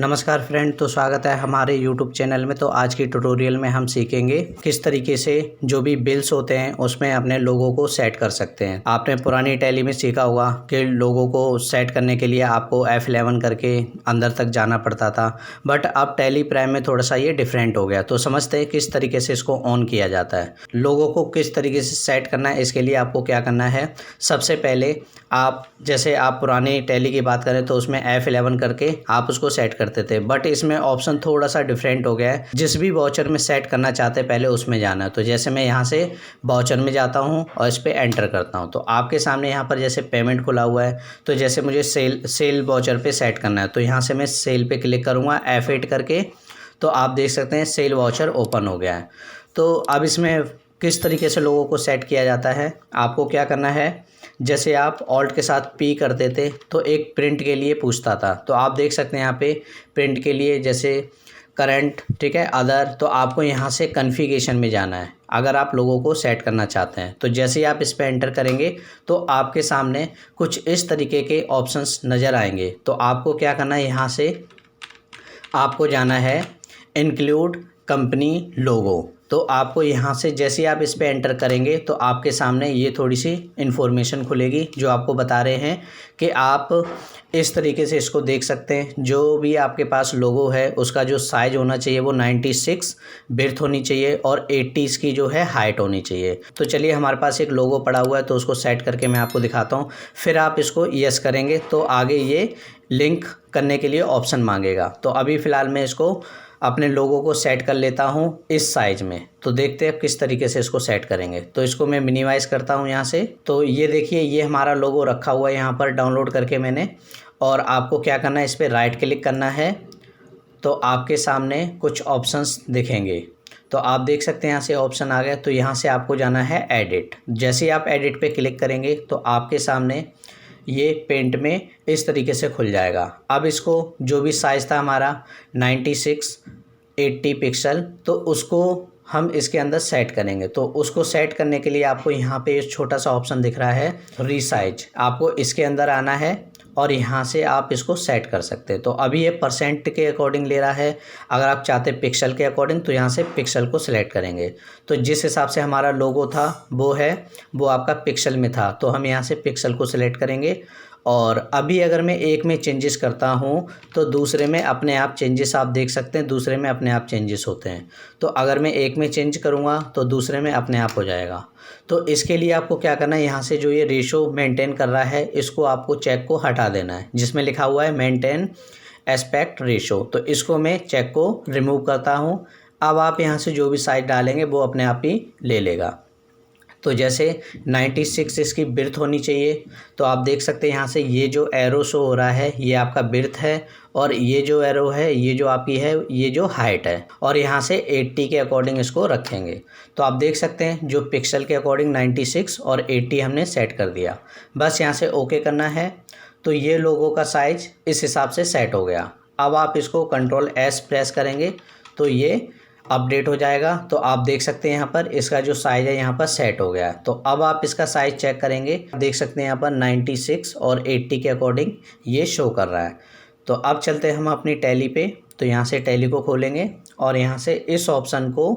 नमस्कार फ्रेंड, तो स्वागत है हमारे YouTube चैनल में। तो आज की ट्यूटोरियल में हम सीखेंगे किस तरीके से जो भी बिल्स होते हैं उसमें अपने लोगों को सेट कर सकते हैं। आपने पुरानी टैली में सीखा होगा कि लोगों को सेट करने के लिए आपको F11 करके अंदर तक जाना पड़ता था, बट अब टैली प्राइम में थोड़ा सा ये डिफरेंट हो गया। तो समझते हैं किस तरीके से इसको ऑन किया जाता है। लोगों को किस तरीके से सेट करना है, इसके लिए आपको क्या करना है। सबसे पहले आप पुरानी टैली की बात करें तो उसमें F11 करके आप उसको सेट करते थे, बट इसमें ऑप्शन थोड़ा सा डिफरेंट हो गया है। जिस भी वाउचर में सेट करना चाहते हैं पहले उसमें जाना है। तो जैसे मैं यहाँ से वाउचर में जाता हूँ और इस पर एंटर करता हूँ, तो आपके सामने यहाँ पर जैसे पेमेंट खुला हुआ है। तो जैसे मुझे सेल वाउचर पे सेट करना है, तो यहाँ से मैं सेल पे क्लिक करूँगा F8 करके। तो आप देख सकते हैं सेल वाउचर ओपन हो गया है। तो अब इसमें किस तरीके से लोगों को सेट किया जाता है, आपको क्या करना है। जैसे आप ऑल्ट के साथ पी करते थे तो एक प्रिंट के लिए पूछता था, तो आप देख सकते हैं यहाँ पे प्रिंट के लिए जैसे करंट, ठीक है, अदर। तो आपको यहाँ से कॉन्फ़िगरेशन में जाना है अगर आप लोगों को सेट करना चाहते हैं। तो जैसे ही आप इस पर एंटर करेंगे तो आपके सामने कुछ इस तरीके के ऑप्शंस नज़र आएंगे। तो आपको क्या करना है, यहाँ से आपको जाना है इंक्लूड कंपनी लोगो। तो आपको यहाँ से जैसे आप इस पे एंटर करेंगे तो आपके सामने ये थोड़ी सी इन्फॉर्मेशन खुलेगी जो आपको बता रहे हैं कि आप इस तरीके से इसको देख सकते हैं। जो भी आपके पास लोगो है उसका जो साइज़ होना चाहिए वो 96 बिर्थ होनी चाहिए और 80 इसकी जो है हाइट होनी चाहिए। तो चलिए, हमारे पास एक लोगो पड़ा हुआ है तो उसको सेट करके मैं आपको दिखाता हूँ। फिर आप इसको यस करेंगे तो आगे ये लिंक करने के लिए ऑप्शन मांगेगा। तो अभी फ़िलहाल मैं इसको अपने लोगों को सेट कर लेता हूँ इस साइज़ में। तो देखते हैं किस तरीके से इसको सेट करेंगे। तो इसको मैं मिनिमाइज़ करता हूँ यहाँ से। तो ये देखिए, ये हमारा लोगो रखा हुआ है यहाँ पर डाउनलोड करके मैंने। और आपको क्या करना है, इस पर राइट क्लिक करना है तो आपके सामने कुछ ऑप्शंस दिखेंगे। तो आप देख सकते हैं यहाँ से ऑप्शन आ गया। तो यहाँ से आपको जाना है एडिट। जैसे ही आप एडिट पे क्लिक करेंगे तो आपके सामने ये पेंट में इस तरीके से खुल जाएगा। अब इसको जो भी साइज़ था हमारा 96 80 पिक्सल, तो उसको हम इसके अंदर सेट करेंगे। तो उसको सेट करने के लिए आपको यहाँ पे एक छोटा सा ऑप्शन दिख रहा है रीसाइज। आपको इसके अंदर आना है और यहाँ से आप इसको सेट कर सकते हैं। तो अभी ये परसेंट के अकॉर्डिंग ले रहा है। अगर आप चाहते हैं पिक्सल के अकॉर्डिंग तो यहाँ से पिक्सल को सिलेक्ट करेंगे। तो जिस हिसाब से हमारा लोगो था वो आपका पिक्सल में था, तो हम यहाँ से पिक्सल को सिलेक्ट करेंगे। और अभी अगर मैं एक में चेंजेस करता हूँ तो दूसरे में अपने आप चेंजेस, आप देख सकते हैं दूसरे में अपने आप चेंजेस होते हैं। तो अगर मैं एक में चेंज करूँगा तो दूसरे में अपने आप हो जाएगा। तो इसके लिए आपको क्या करना है, यहाँ से जो ये रेशो मेंटेन कर रहा है इसको आपको चेक को हटा देना है, जिसमें लिखा हुआ है मेंटेन एस्पेक्ट रेशो। तो इसको मैं चेक को रिमूव करता हूँ। अब आप यहाँ से जो भी साइज डालेंगे वो अपने आप ही ले लेगा। तो जैसे 96 इसकी बिर्थ होनी चाहिए। तो आप देख सकते हैं यहाँ से ये जो एरो शो हो रहा है ये आपका बिर्थ है, और ये जो एरो है ये जो आपकी है ये जो हाइट है। और यहाँ से 80 के अकॉर्डिंग इसको रखेंगे। तो आप देख सकते हैं जो पिक्सल के अकॉर्डिंग 96 और 80 हमने सेट कर दिया। बस यहाँ से ओके करना है। तो ये लोगों का साइज इस हिसाब से सेट हो गया। अब आप इसको Ctrl+S प्रेस करेंगे तो ये अपडेट हो जाएगा। तो आप देख सकते हैं यहाँ पर इसका जो साइज़ है यहाँ पर सेट हो गया है। तो अब आप इसका साइज़ चेक करेंगे, देख सकते हैं यहाँ पर 96 और 80 के अकॉर्डिंग ये शो कर रहा है। तो अब चलते हैं हम अपनी टैली पे। तो यहाँ से टैली को खोलेंगे और यहाँ से इस ऑप्शन को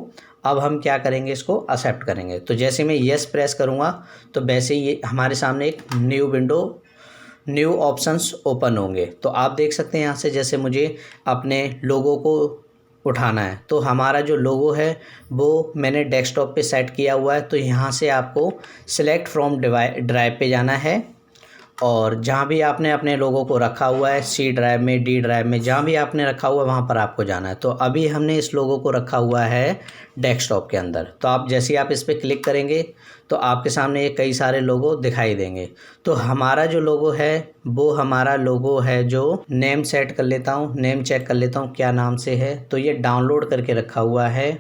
अब हम क्या करेंगे, इसको एक्सेप्ट करेंगे। तो जैसे मैं येस प्रेस करूँगा तो वैसे ही ये हमारे सामने एक new window, new options open होंगे। तो आप देख सकते हैं यहाँ से जैसे मुझे अपने लोगों को उठाना है, तो हमारा जो लोगो है वो मैंने डेस्कटॉप पे सेट किया हुआ है। तो यहाँ से आपको सिलेक्ट फ्रॉम ड्राइव पे जाना है, और जहाँ भी आपने अपने लोगो को रखा हुआ है C ड्राइव में, D ड्राइव में, जहाँ भी आपने रखा हुआ है वहाँ पर आपको जाना है। तो अभी हमने इस लोगो को रखा हुआ है डेस्कटॉप के अंदर। तो आप जैसे ही आप इस पर क्लिक करेंगे तो आपके सामने ये कई सारे लोगो दिखाई देंगे। तो हमारा जो लोगो है वो हमारा लोगो है जो नेम सेट कर लेता हूँ, नेम चेक कर लेता हूँ क्या नाम से है। तो ये डाउनलोड करके रखा हुआ है।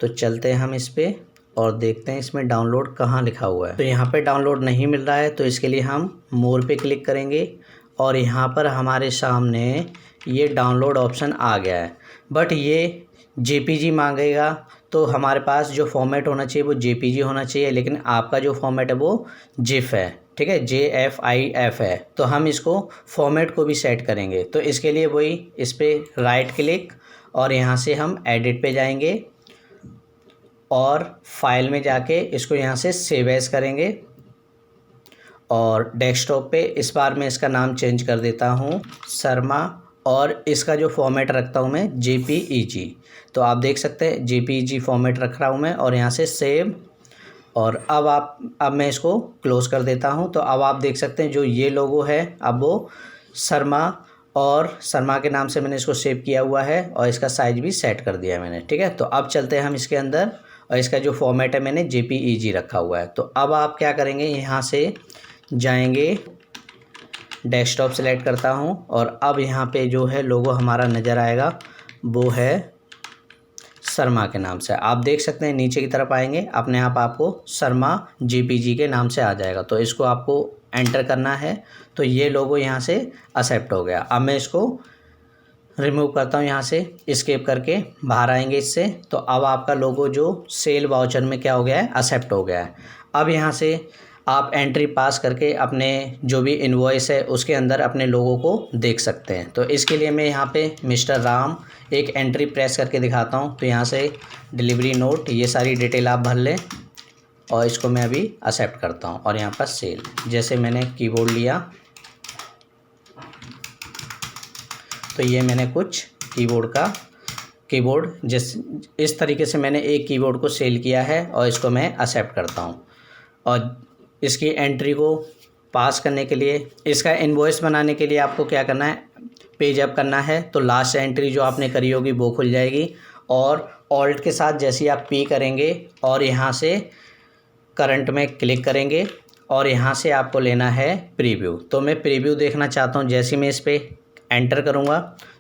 तो चलते हैं हम इस पर और देखते हैं इसमें डाउनलोड कहाँ लिखा हुआ है। तो यहाँ पे डाउनलोड नहीं मिल रहा है, तो इसके लिए हम मोर पे क्लिक करेंगे और यहाँ पर हमारे सामने ये डाउनलोड ऑप्शन आ गया है। बट ये JPG मांगेगा। तो हमारे पास जो फॉर्मेट होना चाहिए वो JPG होना चाहिए, लेकिन आपका जो फॉर्मेट है वो GIF है। ठीक है, JFIF है। तो हम इसको फॉर्मेट को भी सेट करेंगे। तो इसके लिए वही इस पर राइट क्लिक और यहाँ से हम एडिट पे जाएंगे और फाइल में जाके इसको यहाँ से सेव एज करेंगे और डेस्कटॉप पे इस बार मैं इसका नाम चेंज कर देता हूँ शर्मा और इसका जो फॉर्मेट रखता हूँ मैं JPEG। तो आप देख सकते हैं JPEG फॉर्मेट रख रहा हूँ मैं और यहाँ से सेव और अब मैं इसको क्लोज़ कर देता हूँ। तो अब आप देख सकते हैं जो ये लोगो है अब वो शर्मा और शर्मा के नाम से मैंने इसको सेव किया हुआ है और इसका साइज़ भी सेट कर दिया मैंने। ठीक है, तो अब चलते हैं हम इसके अंदर और इसका जो फॉर्मेट है मैंने JPEG रखा हुआ है। तो अब आप क्या करेंगे, यहाँ से जाएंगे, डेस्कटॉप सेलेक्ट करता हूँ और अब यहाँ पे जो है लोगो हमारा नज़र आएगा वो है शर्मा के नाम से। आप देख सकते हैं नीचे की तरफ आएंगे अपने आप आपको शर्मा JPG के नाम से आ जाएगा। तो इसको आपको एंटर करना है। तो ये लोगो यहाँ से एक्सेप्ट हो गया। अब मैं इसको रिमूव करता हूँ, यहाँ से एस्केप करके बाहर आएंगे इससे। तो अब आपका लोगो जो सेल वाउचर में क्या हो गया है, एक्सेप्ट हो गया है। अब यहाँ से आप एंट्री पास करके अपने जो भी इनवॉइस है उसके अंदर अपने लोगों को देख सकते हैं। तो इसके लिए मैं यहाँ पे मिस्टर राम एक एंट्री प्रेस करके दिखाता हूँ। तो यहाँ से डिलीवरी नोट, ये सारी डिटेल आप भर लें और इसको मैं अभी एक्सेप्ट करता हूँ और यहाँ पर सेल, जैसे मैंने कीबोर्ड लिया तो ये मैंने कुछ कीबोर्ड इस तरीके से मैंने एक कीबोर्ड को सेल किया है और इसको मैं एक्सेप्ट करता हूँ। और इसकी एंट्री को पास करने के लिए, इसका इनवॉइस बनाने के लिए आपको क्या करना है, पेज अप करना है। तो लास्ट एंट्री जो आपने करी होगी वो खुल जाएगी और ऑल्ट के साथ जैसे ही आप पी करेंगे और यहाँ से करंट में क्लिक करेंगे और यहाँ से आपको लेना है प्रीव्यू। तो मैं प्रीव्यू देखना चाहता हूँ। जैसे मैं इस पर एंटर करूँगा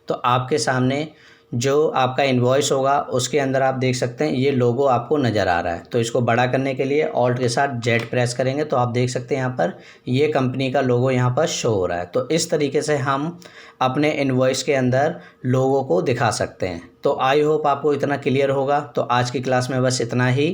तो आपके सामने जो आपका इनवॉइस होगा उसके अंदर आप देख सकते हैं ये लोगो आपको नज़र आ रहा है। तो इसको बड़ा करने के लिए ऑल्ट के साथ Z प्रेस करेंगे तो आप देख सकते हैं यहाँ पर ये कंपनी का लोगो यहाँ पर शो हो रहा है। तो इस तरीके से हम अपने इनवॉइस के अंदर लोगो को दिखा सकते हैं। तो आई होप आपको इतना क्लियर होगा। तो आज की क्लास में बस इतना ही।